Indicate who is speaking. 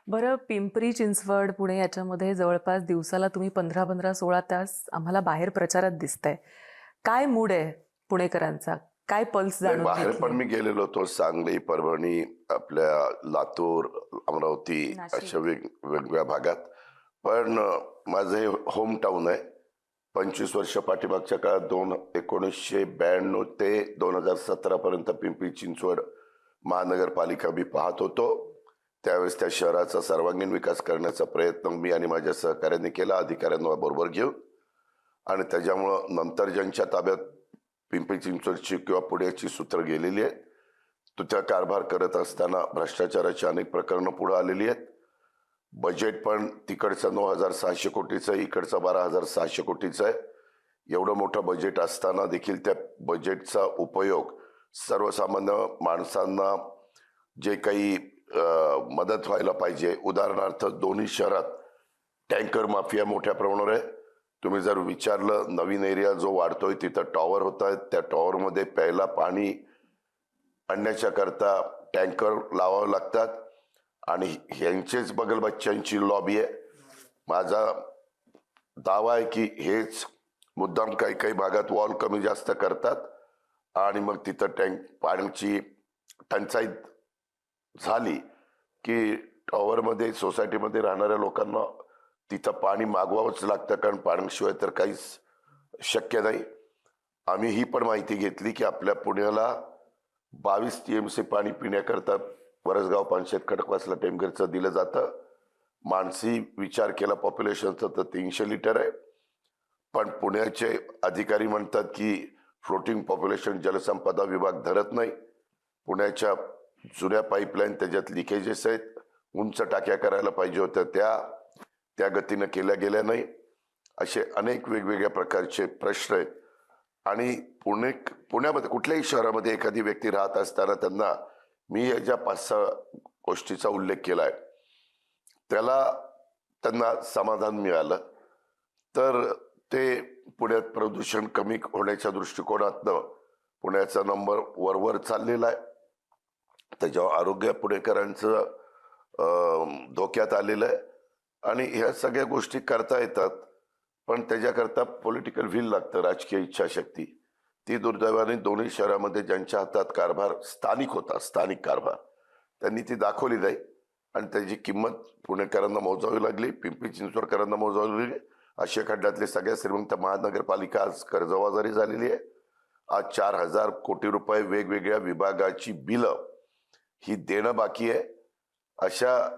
Speaker 1: बरं पिंपरी चिंचवड, पुणे याच्यामध्ये जवळपास दिवसाला तुम्ही 15-15, 16 तास आम्हाला बाहेर प्रचारात दिसताय. काय मूड आहे पुणेकरांचा? काय पल्स
Speaker 2: नाही,
Speaker 1: जाणून
Speaker 2: बाहेर पण
Speaker 1: घेतली?
Speaker 2: मी गेलेलो होतो. सांगली, परभणी, आपल्या लातूर, अमरावती अशा
Speaker 1: नाशिक.
Speaker 2: वेगवेगळ्या भागात. पण माझं हे होम टाऊन आहे. 25 वर्ष पाठीमागच्या काळात 1992 ते 2017 पर्यंत पिंपरी चिंचवड महानगरपालिका मी पाहत होतो. त्यावेळेस त्या शहराचा सर्वांगीण विकास करण्याचा प्रयत्न मी आणि माझ्या सहकार्यांनी केला, अधिकाऱ्यांना बरोबर घेऊन. आणि त्याच्यामुळं नंतर ज्यांच्या ताब्यात पिंपरी चिंचवडची किंवा पुण्याची सूत्र गेलेली आहेत, तो त्या कारभार करत असताना भ्रष्टाचाराची अनेक प्रकरणं पुढे आलेली आहेत. बजेट पण तिकडचं 9,600 कोटीचं आहे, इकडचं 12,600 कोटीचं आहे. एवढं मोठं बजेट असताना देखील त्या बजेटचा उपयोग सर्वसामान्य माणसांना जे काही मदत व्हायला पाहिजे, उदाहरणार्थ दोन्ही शहरात टँकर माफिया मोठ्या प्रमाणावर आहे. तुम्ही जर विचारलं, नवीन एरिया जो वाढतोय तिथं टॉवर होत आहेत, त्या टॉवरमध्ये प्यायला पाणी आणण्याच्या करता टँकर लावावे लागतात आणि ह्यांचेच बगल बच्च्यांची लॉबी आहे. माझा दावा आहे की हेच मुद्दाम काही काही भागात वॉल कमी जास्त करतात आणि मग तिथं पाण्याची टंचाई झाली की टॉवरमध्ये सोसायटीमध्ये राहणाऱ्या लोकांना तिथं पाणी मागवावंच लागतं, कारण पाण्याशिवाय तर काहीच शक्य नाही. आम्ही ही पण माहिती घेतली की आपल्या पुण्याला 22 TMC पाणी पिण्याकरता वरसगाव, पानशेत, खडकवासला, टेमघरचं दिलं जातं. मानसी विचार केला पॉप्युलेशनचा तर 300 लिटर आहे. पण पुण्याचे अधिकारी म्हणतात की फ्लोटिंग पॉप्युलेशन जलसंपदा विभाग धरत नाही. पुण्याच्या जुन्या पाईपलाईन त्याच्यात लिकेजेस आहेत, उंच टाक्या करायला पाहिजे होत्या, त्या गतीनं केल्या गेल्या नाही. असे अनेक वेगवेगळ्या प्रकारचे प्रश्न आहेत. आणि पुण्यामध्ये कुठल्याही शहरामध्ये एखादी व्यक्ती राहत असताना त्यांना मी या ज्या 5-6 गोष्टीचा उल्लेख केलाय त्यांना समाधान मिळालं तर ते पुण्यात प्रदूषण कमी होण्याच्या दृष्टिकोनातनं पुण्याचा नंबर वर चाललेला आहे. त्याच्यावर आरोग्य पुणेकरांचं धोक्यात आलेलं आहे. आणि ह्या सगळ्या गोष्टी करता येतात, पण त्याच्याकरता पॉलिटिकल व्हील लागतं, राजकीय इच्छाशक्ती. ती दुर्दैवाने दोन्ही शहरामध्ये ज्यांच्या हातात कारभार स्थानिक होता, स्थानिक कारभार, त्यांनी ती दाखवली नाही आणि त्याची किंमत पुणेकरांना मोजावी लागली, पिंपरी चिंचवडकरांना मोजावी लागली. आशिया खंडातले सगळ्यात श्रीमंत महानगरपालिका आज कर्जबाजारी झालेली आहे. आज 4,000 कोटी रुपये वेगवेगळ्या विभागाची बिलं ही देणं बाकी आहे. अशा